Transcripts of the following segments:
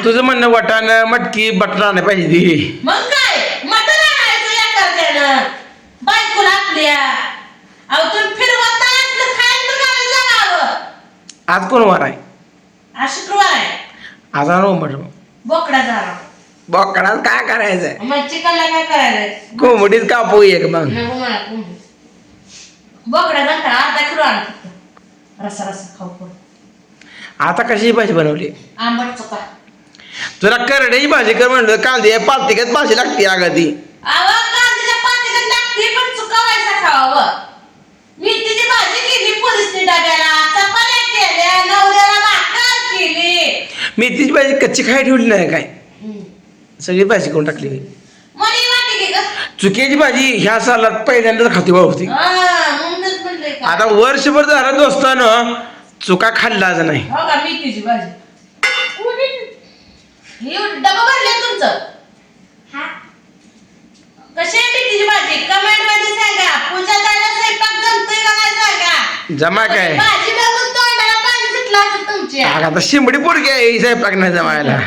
तुझं म्हणणं वाटाण मटकी बटाटा आणायला पाहिजे ती. मग काय मटण आणायचं या करत्यानं बायकोला आपल्या. अहो तुम्ही फिरवत नाही असलं खायला तर घालायला जावं. आज कोण वार आहे? आज शुक्रवार आहे. आज आणू मटण. बोकडा झाला बोकडात काय करायचंय? मग चिकनला काय करायचंय? कोंबडीत कापू एक मग. नको मला कोंबडी. बोकडा नंतर अर्धा किलो आण फक्त. रसा रसा खाऊ पण. आता कशी भाजी बनवली? आंबट चोका. तुला करड्याची भाजी कर म्हणलं कांदे पालतिकच भाजी लागते अगं ती. अहो कांद्याच्या पातेल्यात लागते पण चुकावायचा खावावं. मेथीची भाजी केली पोलिसनी डब्याला, चपात्या केल्या, नवऱ्याला भाकर केली. मेथीची भाजी कच्ची खाय ठेवली नाही काय? सगळी भाजी करून टाकली. मनी वाटी घे ग. चुक्याची भाजी ह्या सालात पहिल्यांदाच खाती होती. म्हणूनच म्हणलंय का. आता वर्षभर झालं दोस्तानं चुका खाल्लाच नाही. हो का मेथीची भाजी. हे डबा भरले तुमचं. कशी आहे मेथीची भाजी कमेंट मध्ये सांगा. पूजा ताईला स्वयंपाक जमतोय का नाही सांगा. जमा काय? भाजी बघून तोंडाला पाणी सुटलं असेल तुमच्या. आता शिंबडी पोरगी आहे ही स्वयंपाक नाही जमायला.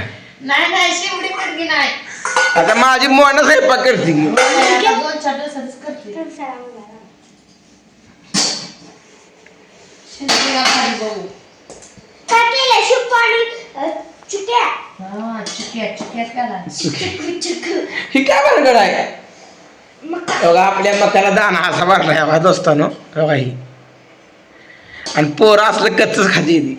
नाही शिवडी पोरगी नाही. आता माझी मोना स्वयंपाक करते की. 2-4 दिवसातच करते. शिंदीला खाली बघू. चुक्या केला. ही काय भानगड आहे? बघा आपल्या मकाला दाना असा भरला बघा दोस्तानो. बघा ही आणि पोरं असलं कच्चच खाती ती.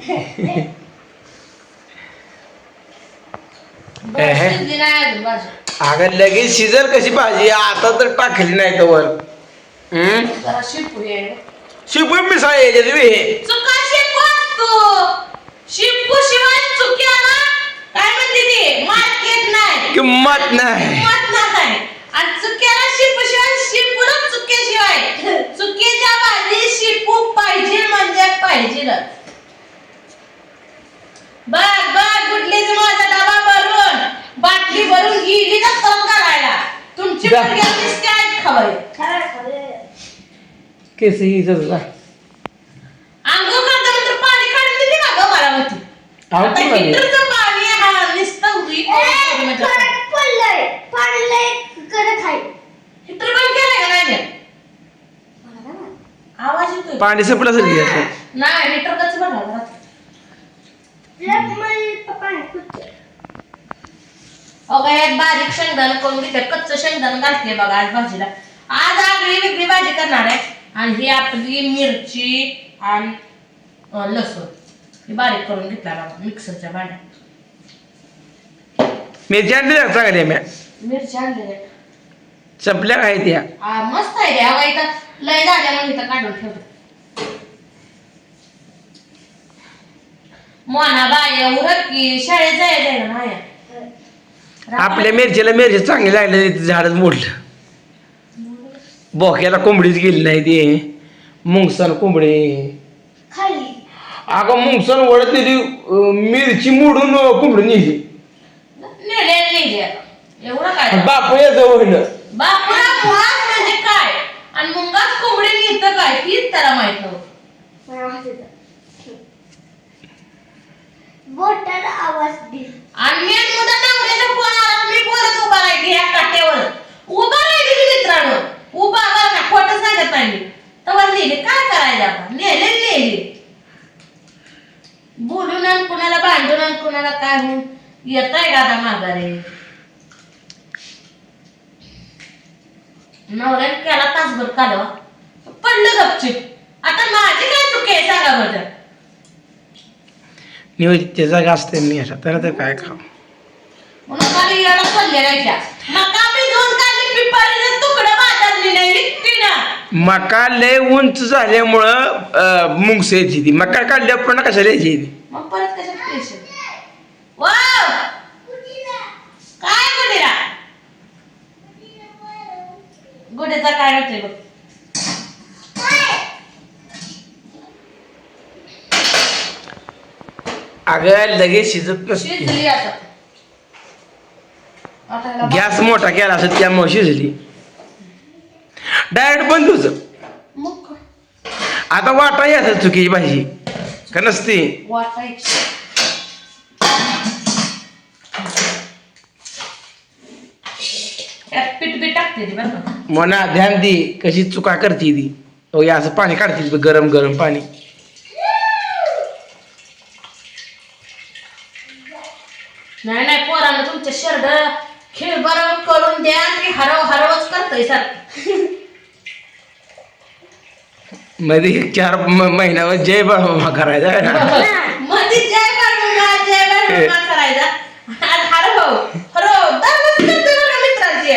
शिजली नाही अजून भाजी. अगं लगेच शिजल कशी भाजी? आता तर टाकली नाही तर वर. जरा शिपू हे. शिपून मिसळ यायचे तुम्ही. चुका शिपू असतो. शिपू शिवाय चुक्याला काय म्हणते ते मार्केट नाही. किंमत नाही. किंमत नाही. आणि चुक्याला शिपू शिवाय शिपूला चुक्याशिवाय चुकीच्या भाजी शिपू पाहिजे म्हणजे पाहिजेलच. बघ गुडलीच माझा डबा भरून बाटली भरून गेली ना तम करायला. तुमची मुलगी आम्ही काय खवाय केस ही अंघोळ करता पाणी काढून देते का ग मला होती. आता हिटरचं पाणी हा नुसतं हिटर बंद केलंय का नाही? आवाज येतोय. पाणी संपलं असेल की आता. नाही हिटर कसं बनवलं? अगं यात बारीक शेंगदाणा करून घेते. कच्चं शेंगदाणा घालते बघा आज भाजीला. आज आगळी वेगळी भाजी करणार आहे. आणि ही आपली मिरची आणि लसूण ही बारीक करून घेतला बघा मिक्सरच्या भांड्यात. मिरची आणली ना चांगली म्या. मिरची आणलेल्या संपल्या काय त्या? मस्त आहे रे. हवा इथं लय झाल्या मग इथं काढून ठेवतो. मोना बाय उरक की शाळेत जायचंय ना माया. आपल्या मिरचीला मिरची चांगली लागली झाडच मोडलं. बोक्याला कोंबडीच गेली नाही ती. मुंगसन कोंबडी अगं मुंगसन वळत नेली मिरची मोडून कोंबडी नेली. एवढं काय बापू याचं होईल. बापुरा मुळात म्हणजे काय आणि मुंगाच कोंबडी नेतं काय तीच त्याला माहित नव्हतं. बोटाला आवाज दे. आणि मेन मुद्दा नवऱ्याचा फोन आला. मी परत उभा राहिली या काट्यावर. उभा राहिली की मित्रांनो. उभा बरं का खोटं सांगत नाही मी. तवर नेली काय करायचं आपण. नेली बोलून आणि कुणाला भांडून आणि कुणाला काय होऊन येत आहे का आता माघारे. नवऱ्याने केला तासभर काढवा पडलं गपचिप. आता माझी काय चुकी आहे सांगा बरं. त्याचा जास्त नाही असा तर काय खाऊ. म्हणून मला याला पडलेला आहे. मका भिजवून काढली पिपारीचं तुकडं बाजारली नाही विकती ना. मका लय उंच झाल्यामुळं मुंगस यायची ती. मका काढल्यावर पण कशाला यायची ती. मग परत कशात पैसे वाव काय गुडीला गुडीचा काय होतंय बघ. अगं लगेच शिजत नसते. शिजली आता. आता ह्याला गॅस मोठा केला असं त्यामुळे शिजली. डायरेक्ट बंद होतं. मग आता वाटा यायचं चुकीची भाजी का नसते. वाटायची लागते ती बरं का. म्हणा ध्यान दे कशी चुका करते ती. हो हे असं पाणी काढते गरम गरम पाणी. नाही नाही पोरांना तुमच्या शर्ट खेळ बरं करून द्या की हरवच करतोय सारखं. मध्ये 4 महिन्यावर जय बाबा करायचा आहे ना. मध्ये जय बाळगुंगा करायचा. आज हरव दररोज करतोय बघा मित्राची.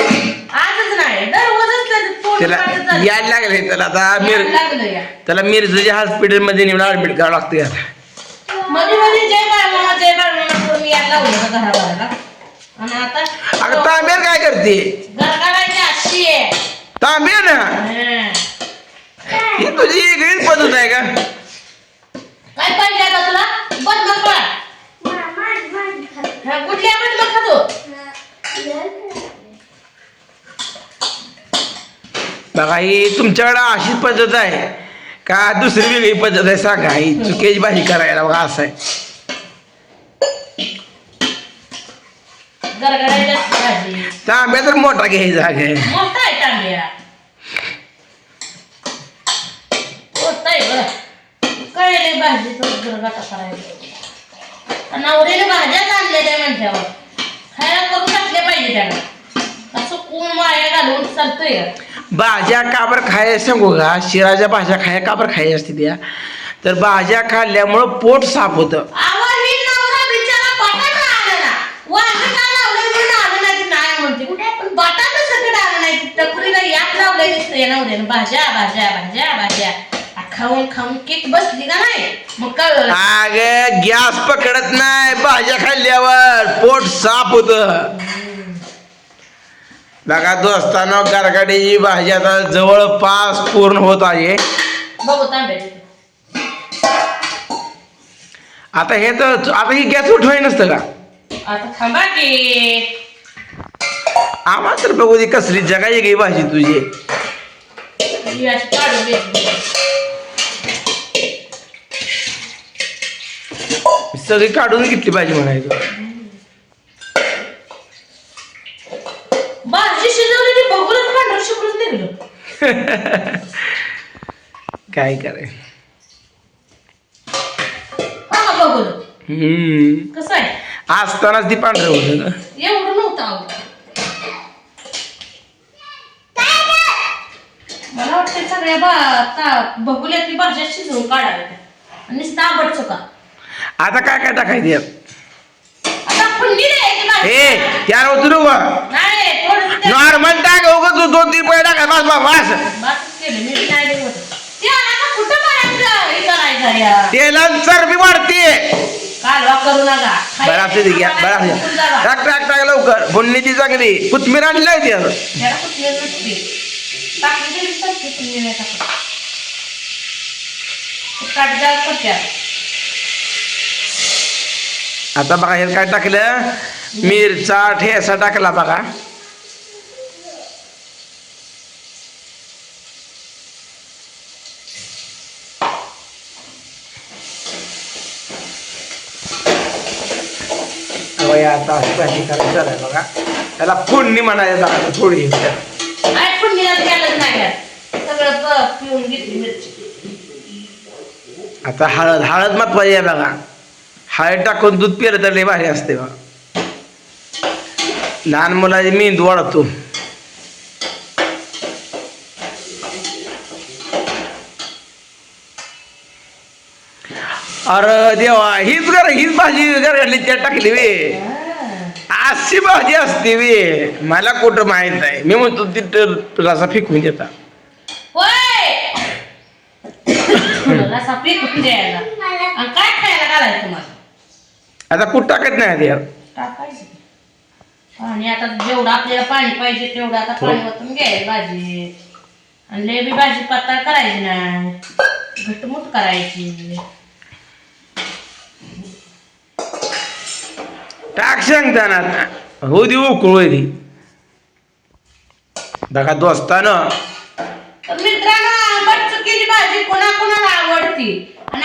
आजच नाही दररोजच त्याचं तोंड त्याला काढत चाललंय. यायला लागले त्याला आता लागलं या त्याला मिरजच्या हॉस्पिटल मध्ये नेऊन ऍडमिट करावं लागतं आता. मध्ये जय बाळगुंगा करून यायला लावलं होतं घराबाहेरला. आणि आता अगं तांब्या काय करते घर काढायची अशी आहे. तांब्या ना हं. ही तुझी वेगळीच पद्धत आहे का. काय पाहिजे आता तुला बदमग पळा. हा, कुठल्या बदमग खातो. बघा ही तुमच्याकडे अशीच पद्धत आहे का दुसरी वेगळी पद्धत आहे सांगा. ही चुकीची भाजी करायला बघा असं आहे. गरगडायची असते भाजी. तांब्या तर मोठा घ्यायचा आहे. मोठा आहे तांब्या. मोठा आहे बरं. कळले भाजीचं गरगाटा करायचं. नवरीने भाज्याच आणलेल्या म्हणल्यावर खायला करून टाकले पाहिजे त्याला. असं कोण वाया घालून चालतोय. भाज्या काबर खायला सांगू का. शिराच्या भाज्या काबर खायच्या असते त्या तर भाज्या खाल्ल्यामुळं पोट साफ होतं. आवाज नवरा बिचारा बटाटा आला ना. वांग का लावलंय म्हणून आलं नाही नाही म्हणते. कुठे पण बटाटा सगळं आलं नाही. टपरीला यात लावलंय दिसतंय नवऱ्यानं. भाज्या भाज्या भाज्या भाज्या खाऊन खाऊन केक बसली का नाही मग कळलं. अगं गॅस पकडत नाही भाज्या खाल्ल्यावर पोट साफ होतं. बघा दोस्तांनो गरगाडीची भाजी आता जवळपास पूर्ण होत आहे. बघू तांबे. आता हे तर आता ही गॅस उठवाय नसतं का. आता थांबा की. आम्हाला तर बघू दे कसली जगाई गई भाजी तुझी. ही अशी काढून घेतली. सगळी काढून घेतली पाहिजे म्हणायचं. भाजी शिजवली ती बघूनच पांढरं शुभ्रच निघलं. काय कराय. हा बघून कसं आहे. असतानाच ती पांढरं होतं ना. एवढं नव्हतं आवड. मला वाटतं सगळ्या बघुल्यातली भाज्या शिजवून काढाव्या आणि नुसतं आंबट चुका. आता काय काय टाकायचं यात. आता फोडणी द्यायची भाजी. ए त्याला उतरू का नाही थोडं नॉर्मल टाक उगाच 2-3 पळे टाका बस बस. बातच केलं मी नाही देत होतं. ते आता कुठं करायचं हे करायचं या. तेलात चरबी वाढते. कालवा करू नका. बरं असते घ्या बरं असते टाक टाक टाक लवकर. फोडणीची चांगली कोथमीर आणली आहे त्याला. त्याला कुठली नसते. टाकली तरी चालते, तुम्ही नाही टाकत. काटजाळ करत्या. आता बघा हे काय टाकलं मिरचा ठेसा टाकला बघा. आता अशी भाजी करायची आहे बघा. त्याला फोडणी म्हणायचं थोडी. काय फोडणीला केलंच नाही यार. सगळं पिऊन घेतली मिरची. आता हळद हळद महत्वाची आहे बघा. हळद टाकून दूध पिलं तर लय भारी असते बघा. लहान मुलाची मेंदू वाढतो. अरे देवा हीच भाजी घरली त्या टाकली वे. अशी भाजी असते वे. मला कुठं माहित आहे. मी म्हणतो ती रसा फेकून देता. होय रसा फेकून द्यायला. आणि काय खायला घालायचं तुम्हाला. आता कुठं टाकत नाही ते टाकायचं पाणी. आता जेवढं आपल्याला पाणी पाहिजे तेवढं आता पाणी ओतून घ्यायला भाजी. आणि लय बी भाजी पातळ करायची नाही. घटमुट करायची. टाक शेंगदाणा हो दे उकळू दे. बघा दोस्तानं तर मित्रांनो आंबट चुकीची भाजी कोणाकोणाला आवडती आणि